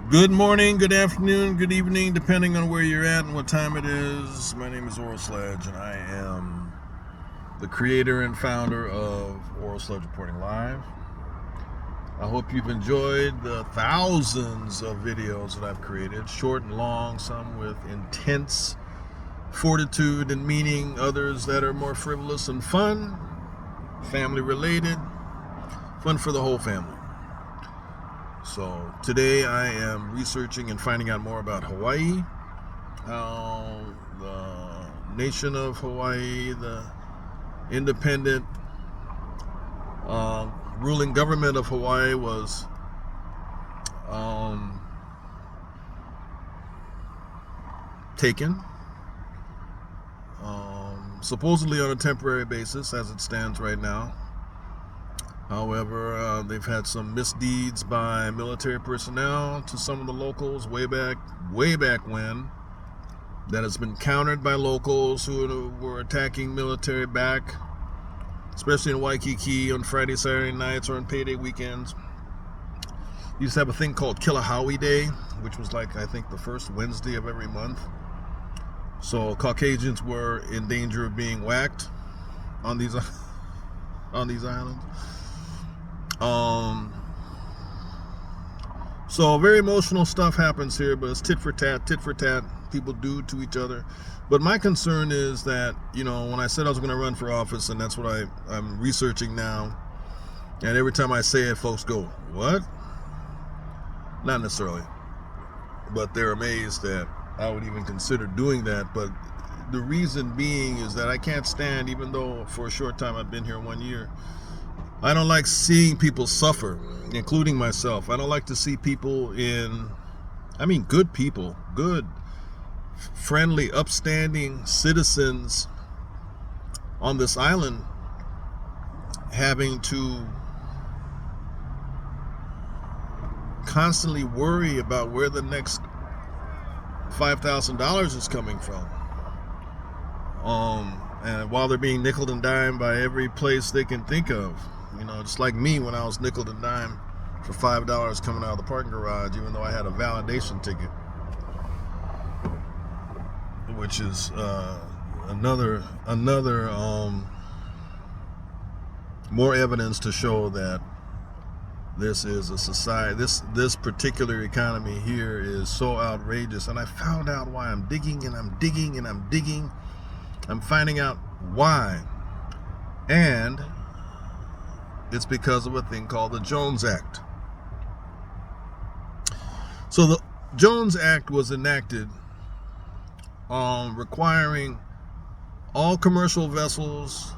Good morning, good afternoon, good evening, depending on where you're at and what time it is. My name is Sledge, and I am the creator and founder of Sledge Reporting Live. I hope you've enjoyed the thousands of videos that I've created, short and long, some with intense fortitude and meaning, others that are more frivolous and fun, family related, fun for the whole family. So today I am researching and finding out more about Hawaii, how the nation of Hawaii, the independent ruling government of Hawaii was taken, supposedly on a temporary basis as it stands right now. However, they've had some misdeeds by military personnel to some of the locals way back when, that has been countered by locals who were attacking military back, especially in Waikiki on Friday, Saturday nights, or on payday weekends. You used to have a thing called Kilahawi Day, which was like, I think, the first Wednesday of every month. So Caucasians were in danger of being whacked on these islands. So very emotional stuff happens here, but it's tit for tat, people do to each other. But my concern is that, when I said I was going to run for office, and that's what I'm researching now, and every time I say it, folks go, what? Not necessarily, but they're amazed that I would even consider doing that. But the reason being is that I can't stand, even though for a short time I've been here 1 year, I don't like seeing people suffer, including myself. I don't like to see people good people, good, friendly, upstanding citizens on this island having to constantly worry about where the next $5,000 is coming from. And while they're being nickel and dime by every place they can think of. Just like me when I was nickel and dime for $5 coming out of the parking garage, even though I had a validation ticket, which is another more evidence to show that this is a society. This particular economy here is so outrageous, and I found out why. I'm digging and I'm digging and I'm digging. I'm finding out why, and it's because of a thing called the Jones Act. So the Jones Act was enacted requiring all commercial vessels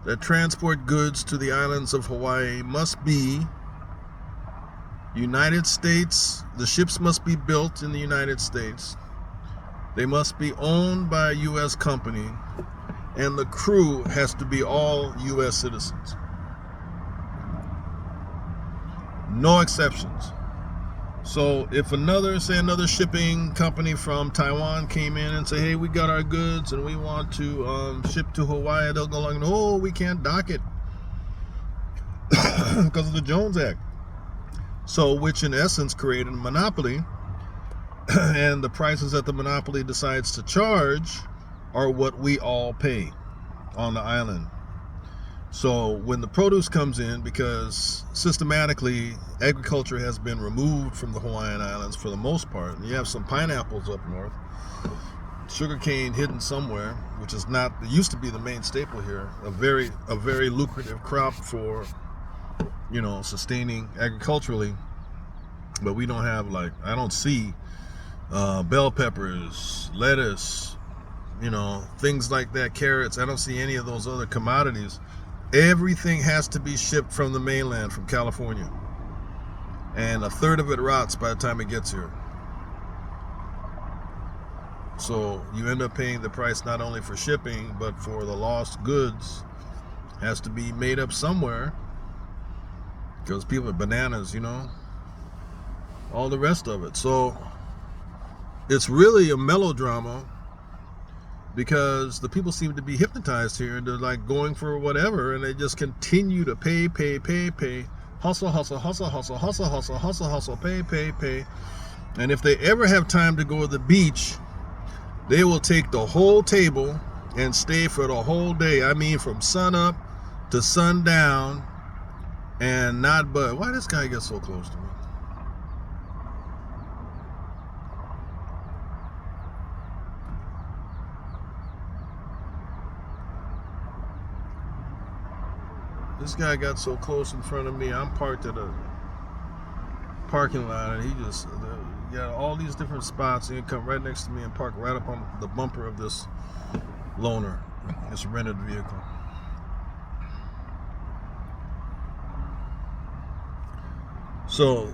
that transport goods to the islands of Hawaii must be United States. The ships must be built in the United States. They must be owned by a U.S. company, and the crew has to be all U.S. citizens. No exceptions. So if another shipping company from Taiwan came in and say, hey, we got our goods and we want to ship to Hawaii, they'll go along, no, we can't dock it because of the Jones Act. So, which in essence created a monopoly, and the prices that the monopoly decides to charge are what we all pay on the island. So when the produce comes in, because systematically agriculture has been removed from the Hawaiian Islands for the most part, and you have some pineapples up north, sugarcane hidden somewhere, which is not, it used to be the main staple here, a very lucrative crop for, sustaining agriculturally, but we don't have, I don't see bell peppers, lettuce, things like that, carrots. I don't see any of those other commodities. Everything has to be shipped from the mainland, from California, and a third of it rots by the time it gets here. So you end up paying the price not only for shipping, but for the lost goods. Has to be made up somewhere, because people are bananas, all the rest of it. So it's really a melodrama, because the people seem to be hypnotized here, and they're like going for whatever, and they just continue to pay Hustle, hustle, hustle, hustle, hustle, hustle, hustle, hustle, pay, pay, pay. And if they ever have time to go to the beach, they will take the whole table and stay for the whole day. I mean, from sun up to sundown, and not but. Why this guy get so close to me? This guy got so close in front of me. I'm parked at a parking lot, and he just got all these different spots. And he come right next to me and park right up on the bumper of this loaner, this rented vehicle. So,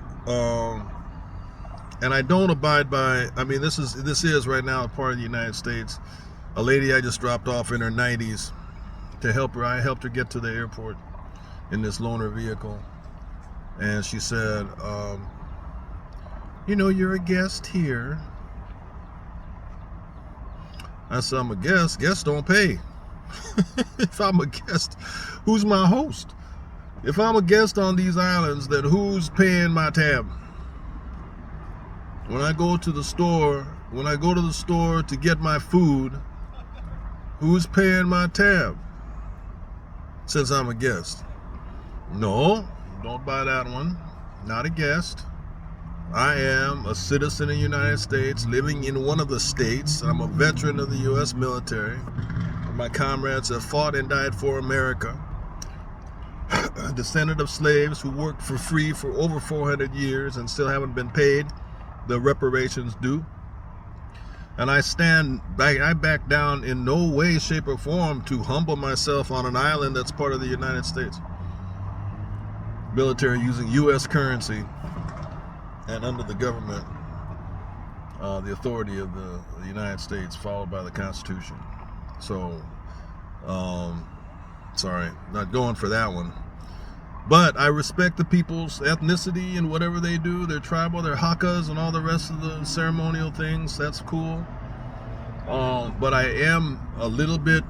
and I don't abide by. I mean, this is right now a part of the United States. A lady I just dropped off in her 90s to help her. I helped her get to the airport in this loaner vehicle, and she said, you know, you're a guest here. I said, I'm a guest. Guests don't pay. If I'm a guest, who's my host? If I'm a guest on these islands, then who's paying my tab? When I go to the store to get my food, who's paying my tab? Since I'm a guest. No, don't buy that one. Not a guest. I am a citizen of the United States, living in one of the states. I'm a veteran of the U.S. military. My comrades have fought and died for America. A descendant of slaves who worked for free for over 400 years and still haven't been paid the reparations due. And I back down in no way, shape, or form to humble myself on an island that's part of the United States. Military using U.S. currency and under the government, the authority of the United States, followed by the Constitution. So, sorry, not going for that one. But I respect the people's ethnicity and whatever they do, their tribal, their hakas, and all the rest of the ceremonial things. That's cool. But I am a little bit,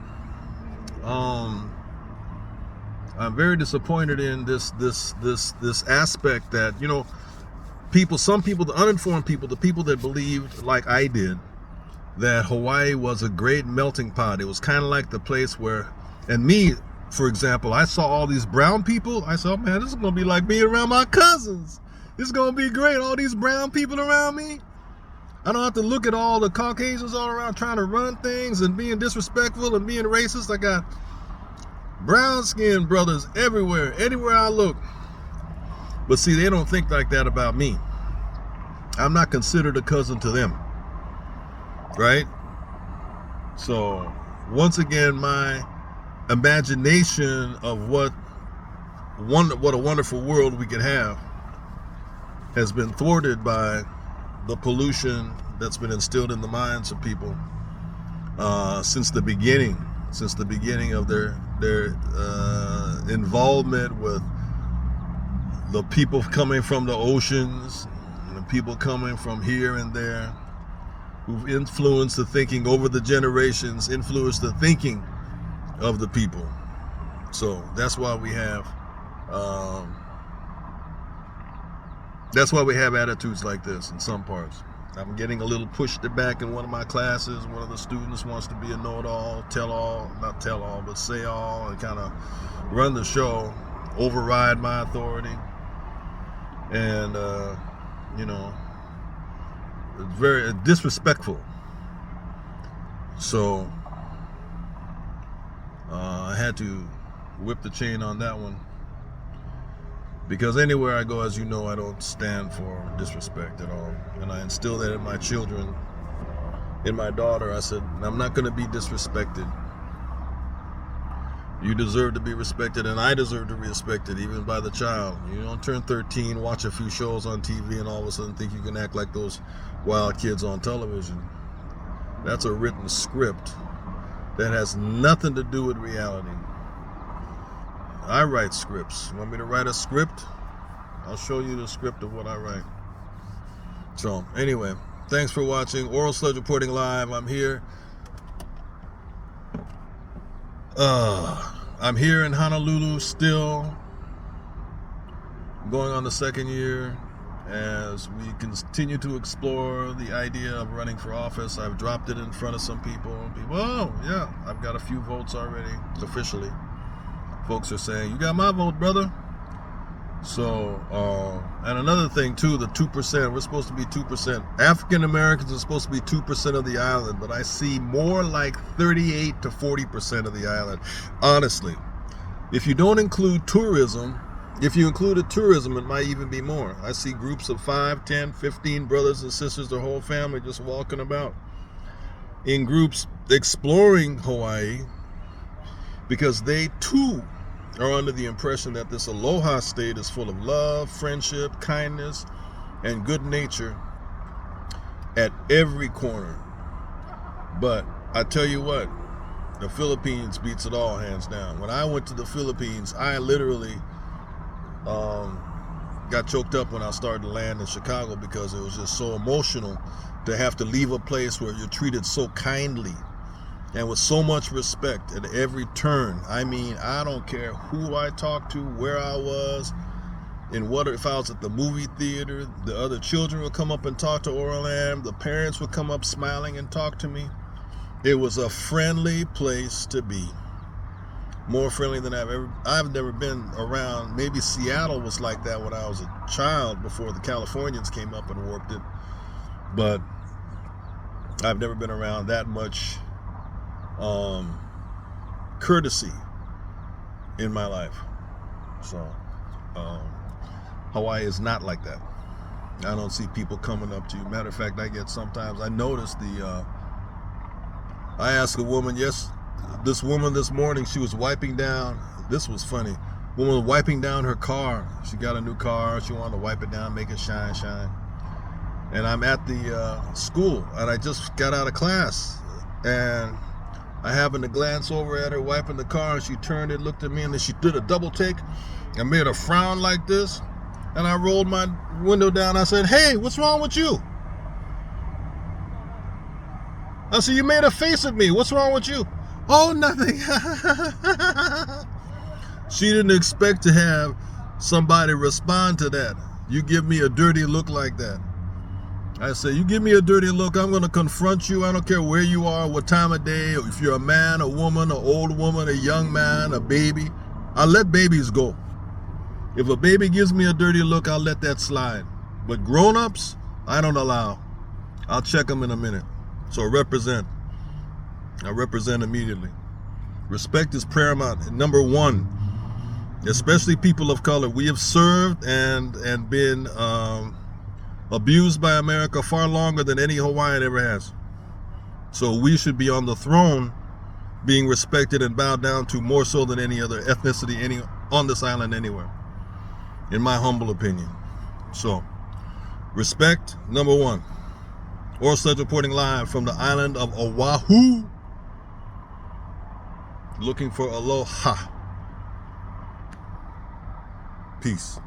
I'm very disappointed in this aspect that, you know, some people, the uninformed people, the people that believed like I did, that Hawaii was a great melting pot. It was kind of like the place where, and me, for example, I saw all these brown people. I said, oh man, this is going to be like being around my cousins. This is going to be great. All these brown people around me. I don't have to look at all the Caucasians all around trying to run things and being disrespectful and being racist. I got brown-skinned brothers everywhere, anywhere I look. But see, they don't think like that about me. I'm not considered a cousin to them. Right? So, once again, my imagination of what a wonderful world we could have has been thwarted by the pollution that's been instilled in the minds of people since the beginning of their involvement with the people coming from the oceans and the people coming from here and there, who've influenced the thinking over the generations, influenced the thinking of the people. So that's why we have attitudes like this in some parts. I'm getting a little pushed back in one of my classes. One of the students wants to be a know-it-all, not tell-all, but say-all, and kind of run the show, override my authority. And, you know, it's very disrespectful. So, I had to whip the chain on that one. Because anywhere I go, as you know, I don't stand for disrespect at all. And I instill that in my children, in my daughter. I said, I'm not going to be disrespected. You deserve to be respected, and I deserve to be respected, even by the child. You don't turn 13, watch a few shows on TV, and all of a sudden think you can act like those wild kids on television. That's a written script that has nothing to do with reality. I write scripts. You want me to write a script? I'll show you the script of what I write. So, anyway, thanks for watching. Oral Sledge reporting live. I'm here. I'm here in Honolulu still. going on the second year. As we continue to explore the idea of running for office, I've dropped it in front of some people. Oh, yeah, I've got a few votes already, officially. Folks are saying, you got my vote, brother. So, and another thing, too, the 2%, we're supposed to be 2%. African Americans are supposed to be 2% of the island, but I see more like 38 to 40% of the island. Honestly, if you don't include tourism, if you included tourism, it might even be more. I see groups of 5, 10, 15 brothers and sisters, their whole family just walking about in groups exploring Hawaii because they too are under the impression that this aloha state is full of love, friendship, kindness, and good nature at every corner. But I tell you what, the Philippines beats it all, hands down. When I went to the Philippines, I literally got choked up when I started to land in Chicago because it was just so emotional to have to leave a place where you're treated so kindly and with so much respect at every turn. I mean, I don't care who I talked to, where I was, and what if I was at the movie theater, the other children would come up and talk to Orlam, the parents would come up smiling and talk to me. It was a friendly place to be. More friendly than I've never been around. Maybe Seattle was like that when I was a child before the Californians came up and warped it. But I've never been around that much courtesy in my life. So Hawaii is not like that. I don't see people coming up to you. Matter of fact, I noticed I asked a woman, this woman this morning, she was wiping down, this was funny, woman was wiping down her car. She got a new car, she wanted to wipe it down, make it shine. And I'm at the school, and I just got out of class, and I happened to glance over at her wiping the car, and she turned and looked at me, and then she did a double take and made a frown like this, and I rolled my window down. I said, hey, what's wrong with you? I said, you made a face at me, what's wrong with you? Oh, nothing. She didn't expect to have somebody respond to that. You give me a dirty look like that. I said, you give me a dirty look, I'm going to confront you. I don't care where you are, what time of day, if you're a man, a woman, an old woman, a young man, a baby. I let babies go. If a baby gives me a dirty look, I'll let that slide. But grown-ups, I don't allow. I'll check them in a minute. So represent. I represent immediately. Respect is paramount. Number one, especially people of color. We have served and been abused by America far longer than any Hawaiian ever has. So we should be on the throne, being respected and bowed down to more so than any other ethnicity on this island anywhere, in my humble opinion. So, respect, number one. Sledge reporting live from the island of Oahu, looking for aloha. Peace.